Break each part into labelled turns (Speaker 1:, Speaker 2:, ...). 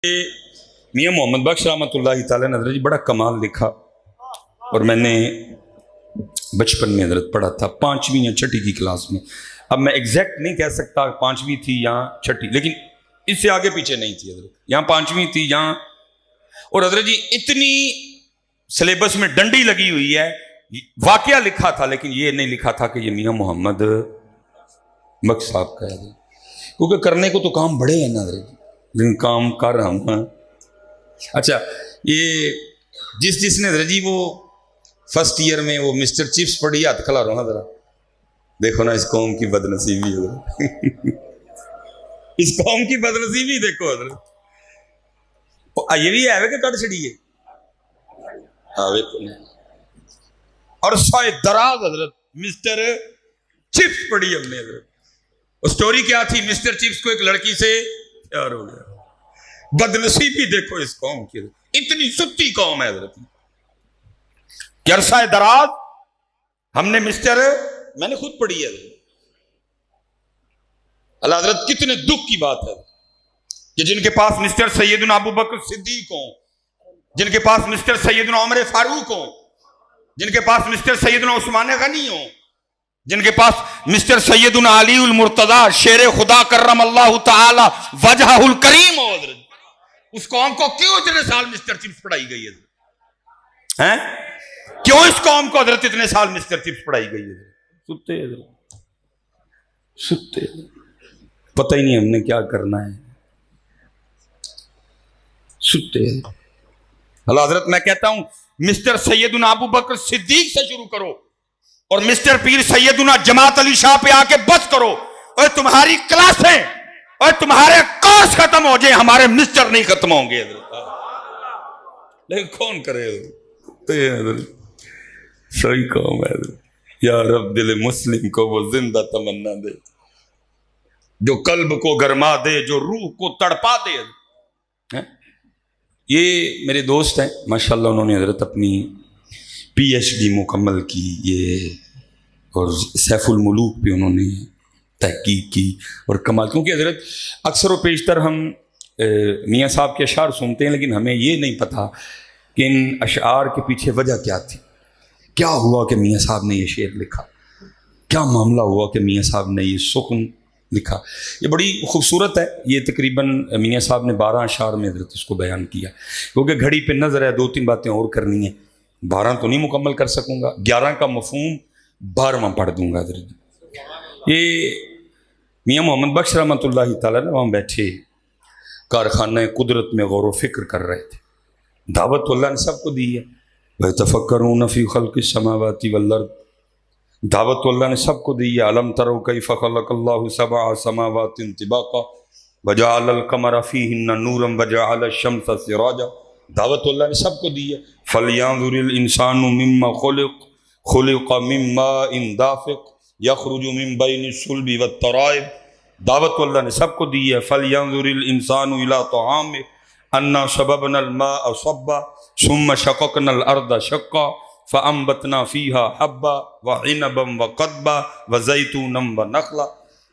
Speaker 1: میاں محمد بخش رحمۃ اللہ تعالیٰ نے حضرت جی بڑا کمال لکھا، اور میں نے بچپن میں حضرت پڑھا تھا 5ویں یا 6ٹھی کی کلاس میں۔ اب میں ایگزیکٹ نہیں کہہ سکتا 5ویں تھی یا 6ٹھی، لیکن اس سے آگے پیچھے نہیں تھی حضرت، یہاں 5ویں تھی یہاں۔ اور حضرت جی اتنی سلیبس میں ڈنڈی لگی ہوئی ہے، واقعہ لکھا تھا لیکن یہ نہیں لکھا تھا کہ یہ میاں محمد بخش صاحب کا ہے، کیونکہ کرنے کو تو کام بڑے ہیں نا حضرت جی، لیکن کام کر رہا ہوں۔ اچھا، یہ جس نے حضرت جی وہ فرسٹ ایئر میں وہ مسٹر چپس پڑھی، ہاتھ کھلا رہا ہوں ذرا، دیکھو نا اس قوم کی بد نصیبی حضرت اس قوم کی بد نصیبی دیکھو حضرت۔ یہ بھی ہے کہ کٹ چڑی ہے، اور سوائے دراز حضرت مسٹر چپس پڑھی ہم نے حضرت۔ وہ سٹوری کیا تھی؟ مسٹر چپس کو ایک لڑکی سے پیار ہو گیا۔ بد نصیبی دیکھو اس قوم کی، اتنی ستی قوم ہے حضرت کہ عرصہ دراز ہم نے میں نے خود پڑھی ہے حضرت۔ اللہ حضرت کتنے دکھ کی بات ہے کہ جن کے پاس مسٹر سیدنا ابو بکر صدیق ہوں، جن کے پاس مسٹر سیدنا عمر فاروق ہوں، جن کے پاس مسٹر سیدنا عثمان غنی ہوں، جن کے پاس مسٹر سیدنا علی المرتضی شیر خدا کرم اللہ تعالی وجہہ الکریم ہو حضرت، اس قوم کو کیوں اتنے سال مسٹر چپس پڑھائی گئی ہے؟ کیوں اس قوم کو حضرت اتنے سال مسٹر چپس پڑھائی گئی ہے؟ ستے حضرت، ستے، پتہ ہی نہیں ہم نے کیا کرنا ہے، ستے۔ اللہ حضرت میں کہتا ہوں مسٹر سیدنا ابو بکر صدیق سے شروع کرو اور مسٹر پیر سیدنا جماعت علی شاہ پہ آ کے بس کرو، اور تمہاری کلاسیں اور تمہارے کورس ختم ہو جائیں، ہمارے مسٹر نہیں ختم ہوں گے حضرت۔ لیکن کون کرے حضرت؟ صحیح قوم ہے حضرت۔ یا رب دل مسلم کو وہ زندہ تمنا دے، جو قلب کو گرما دے، جو روح کو تڑپا دے حضرت۔ یہ میرے دوست ہیں ماشاءاللہ، انہوں نے حضرت اپنی PhD مکمل کی، یہ اور سیف الملوک پہ انہوں نے تحقیق کی، اور کمال، کیونکہ حضرت اکثر و بیشتر ہم میاں صاحب کے اشعار سنتے ہیں لیکن ہمیں یہ نہیں پتا کہ ان اشعار کے پیچھے وجہ کیا تھی، کیا ہوا کہ میاں صاحب نے یہ شعر لکھا، کیا معاملہ ہوا کہ میاں صاحب نے یہ سخن لکھا۔ یہ بڑی خوبصورت ہے، یہ تقریباً میاں صاحب نے 12 اشعار میں حضرت اس کو بیان کیا، کیونکہ گھڑی پہ نظر ہے، 2-3 باتیں اور کرنی ہیں، 12 تو نہیں مکمل کر سکوں گا، 11 کا مفہوم 12واں پڑھ دوں گا حضرت۔ یہ میاں محمد بخش رحمۃ اللہ تعالیٰ نے وہاں بیٹھے کارخانہ قدرت میں غور و فکر کر رہے تھے، دعوت تو اللہ نے سب کو دی ہے، وَيَتَفَكَّرُونَ فِي خَلْقِ السَّمَاوَاتِ وَالْأَرْضِ، دعوت تو اللہ نے سب کو دی ہے، أَلَمْ تَرَوْا كَيْفَ خَلَقَ اللَّهُ 7 سَمَاوَاتٍ طِبَاقًا وَجَعَلَ الْقَمَرَ فِيهِنَّ نُورًا وَجَعَلَ الشَّمْسَ سِرَاجًا، دعوت تو اللہ نے سب کو دی ہے۔ فَلْيَنظُرِ الْإِنسَانُ مِمَّا خُلِقَ مِن مَّاءٍ دَافِقٍ يَخْرُجُ مِن بَيْنِ الصُّلْبِ وَالتَّرَائِبِ، دعوت تو اللہ نے سب کو دی ہے۔ فَلْيَنظُرِ الْإِنسَانُ إِلَىٰ طَعَامِهِ أَنَّا صَبَبْنَا الْمَاءَ صَبًّا ثُمَّ شَقَقْنَا الْأَرْضَ شَقًّا فَأَنبَتْنَا فِيهَا حَبًّا وَعِنَبًا وَقَضْبًا وَزَيْتُونًا وَنَخْلًا،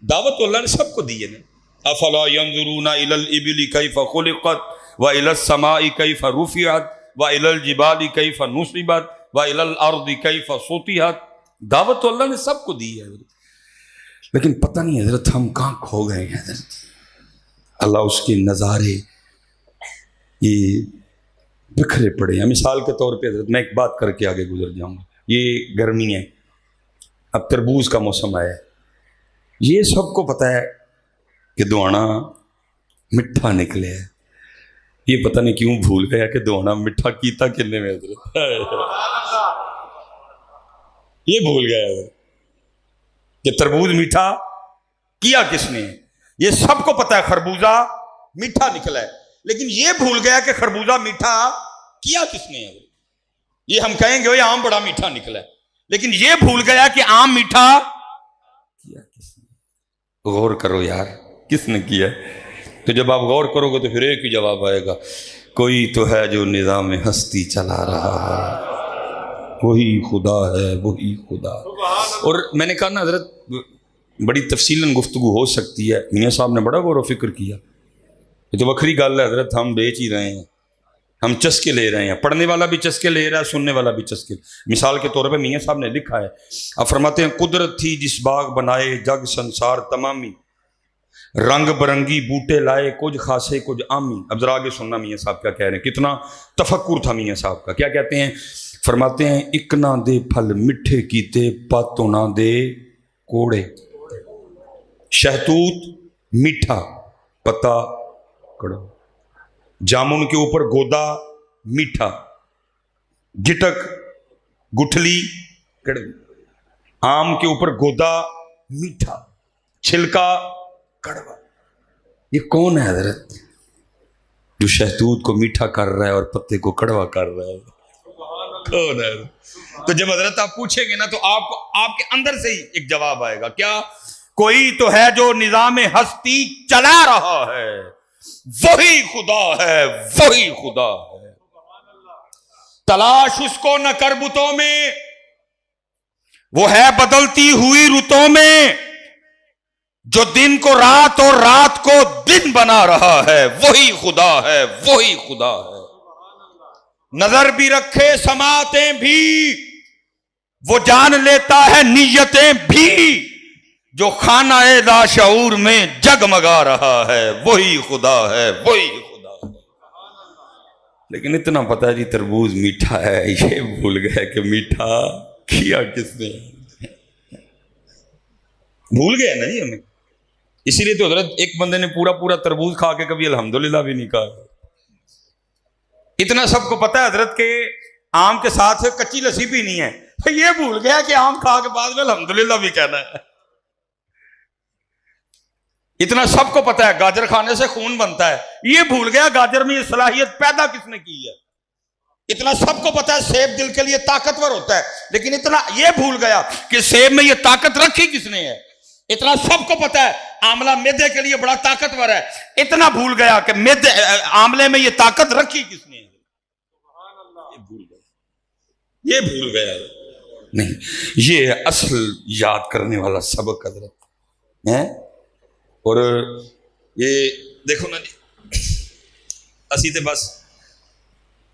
Speaker 1: دعوت تو اللہ نے سب کو دی ہے نا۔ أَفَلَا يَنظُرُونَ إِلَى الْإِبِلِ كَيْفَ خُلِقَتْ وَإِلَى السَّمَاءِ كَيْفَ رُفِعَتْ وَإِلَى الْجِبَالِ كَيْفَ نُصِبَتْ وَإِلَى الْأَرْضِ كَيْفَ سُطِحَتْ، دعوت تو اللہ نے سب کو دی ہے، لیکن پتہ نہیں حضرت ہم کہاں کھو گئے ہیں حضرت۔ اللہ اس کے نظارے یہ بکھرے پڑے ہیں۔ مثال کے طور پہ حضرت میں ایک بات کر کے آگے گزر جاؤں گا، یہ گرمی ہے، اب تربوز کا موسم آیا ہے، یہ سب کو پتہ ہے کہ دوانا مٹھا نکلے ہے، یہ پتہ نہیں کیوں بھول گیا کہ دوانا مٹھا کیتا کنے میں حضرت یہ بھول گیا حضرت کہ تربوز میٹھا کیا کس نے، یہ سب کو پتہ ہے خربوزہ میٹھا نکلا ہے، لیکن یہ بھول گیا کہ خربوزہ میٹھا کیا کس نے ہے۔ یہ ہم کہیں گے آم بڑا میٹھا نکلا ہے، لیکن یہ بھول گیا کہ آم میٹھا کیا کس نے۔ غور کرو یار، کس نے کیا؟ تو جب آپ غور کرو گے تو پھر ایک ہی جواب آئے گا، کوئی تو ہے جو نظام ہستی چلا رہا ہے، وہی خدا ہے، وہی خدا۔ اور میں نے کہا نا حضرت بڑی تفصیلاً گفتگو ہو سکتی ہے، میاں صاحب نے بڑا غور و فکر کیا، یہ تو وکری گل ہے حضرت، ہم بیچ ہی رہے ہیں، ہم چسکے لے رہے ہیں، پڑھنے والا بھی چسکے لے رہا ہے، سننے والا بھی چسکے۔ مثال کے طور پہ میاں صاحب نے لکھا ہے، آپ فرماتے ہیں قدرت تھی جس باغ بنائے جگ سنسار تمامی، رنگ برنگی بوٹے لائے کچھ خاصے کچھ عامی۔ اب ذرا آگے سننا میاں صاحب کیا کہہ رہے ہیں، کتنا تفکر تھا میاں صاحب کا۔ کیا کہتے ہیں؟ فرماتے ہیں اک نہ دے پھل مٹھے کیتے پتوں نہ دے کوڑے، شہتوت میٹھا پتا کڑوا، جامن کے اوپر گودا میٹھا، گٹک گٹھلی کڑوی، آم کے اوپر گودا میٹھا چھلکا کڑوا۔ یہ کون ہے حضرت جو شہتوت کو میٹھا کر رہا ہے اور پتے کو کڑوا کر رہا ہے؟ کون ہے؟ تو جب حضرت آپ پوچھیں گے نا تو آپ کے اندر سے ہی ایک جواب آئے گا، کیا؟ کوئی تو ہے جو نظام ہستی چلا رہا ہے، وہی خدا ہے، وہی خدا ہے۔ تلاش اس کو نہ کر بتوں میں، وہ ہے بدلتی ہوئی رتوں میں، جو دن کو رات اور رات کو دن بنا رہا ہے، وہی خدا ہے، وہی خدا ہے۔ نظر بھی رکھے سماعتیں بھی، وہ جان لیتا ہے نیتیں بھی، جو خانہ لاشعور میں جگمگا رہا ہے، وہی خدا ہے، وہی خدا ہے۔ لیکن اتنا پتا جی تربوز میٹھا ہے، یہ بھول گئے کہ میٹھا کیا کس نے، بھول گئے نا جی ہمیں۔ اسی لیے تو حضرت ایک بندے نے پورا تربوز کھا کے کبھی الحمدللہ بھی نہیں کہا۔ اتنا سب کو پتا ہے حضرت کہ آم کے ساتھ کچی لسی پینی ہے، یہ بھول گیا کہ آم کھا کے بعد میں الحمدللہ بھی کہنا ہے۔ اتنا سب کو پتا ہے گاجر کھانے سے خون بنتا ہے، یہ بھول گیا گاجر میں یہ صلاحیت پیدا کس نے کی ہے۔ اتنا سب کو پتا ہے سیب دل کے لیے طاقتور ہوتا ہے، لیکن اتنا یہ بھول گیا کہ سیب میں یہ طاقت رکھی کس نے ہے۔ اتنا سب کو پتا ہے آملہ معدے کے لیے بڑا طاقتور ہے، اتنا بھول گیا کہ آملے میں یہ طاقت رکھی کس نے ہے۔ یہ بھول گیا نہیں، یہ اصل یاد کرنے والا سبق حضرت ہے۔ اور یہ دیکھو نا جی، اسی تے بس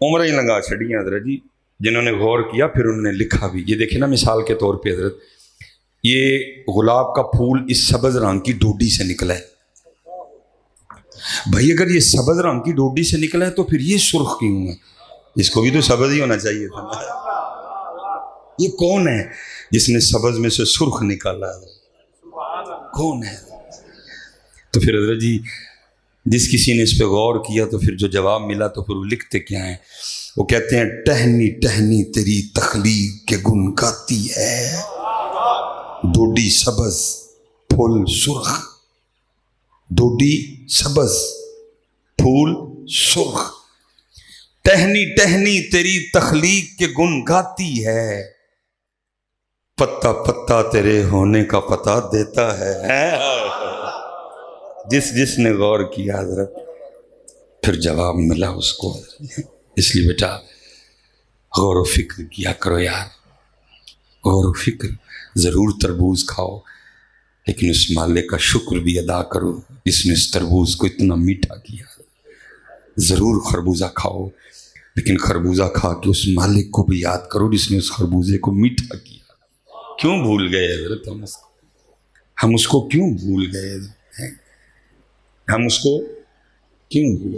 Speaker 1: عمریں ہی لنگا چھڑی ہیں حضرت جی، جنہوں نے غور کیا پھر انہوں نے لکھا بھی۔ یہ دیکھیں نا مثال کے طور پہ حضرت، یہ گلاب کا پھول اس سبز رنگ کی ڈوڈی سے نکلا ہے۔ بھائی اگر یہ سبز رنگ کی ڈوڈی سے نکلا ہے تو پھر یہ سرخ کیوں ہے؟ اس کو بھی تو سبز ہی ہونا چاہیے تھا۔ یہ کون ہے جس نے سبز میں سے سرخ نکالا ہے؟ کون ہے؟ تو پھر حضرت جی جس کسی نے اس پہ غور کیا تو پھر جو جواب ملا تو پھر وہ لکھتے کیا ہیں؟ وہ کہتے ہیں ٹہنی ٹہنی تیری تخلیق کے گن گاتی ہے، ڈوڈی سبز پھول سرخ، ڈوڈی سبز پھول سرخ، ٹہنی ٹہنی تیری تخلیق کے گن گاتی ہے، پتا پتا تیرے ہونے کا پتا دیتا ہے۔ جس نے غور کیا حضرت پھر جواب ملا اس کو۔ اس لیے بیٹا غور و فکر کیا کرو یار، غور و فکر۔ ضرور تربوز کھاؤ لیکن اس مالک کا شکر بھی ادا کرو جس نے اس تربوز کو اتنا میٹھا کیا۔ ضرور خربوزہ کھاؤ لیکن خربوزہ کھا کے اس مالک کو بھی یاد کرو جس نے اس خربوزے کو میٹھا کیا۔ کیوں بھول گئے حضرت ہم اس کو کیوں بھول گئے؟ ہم اس کو کیوں بھول گئے؟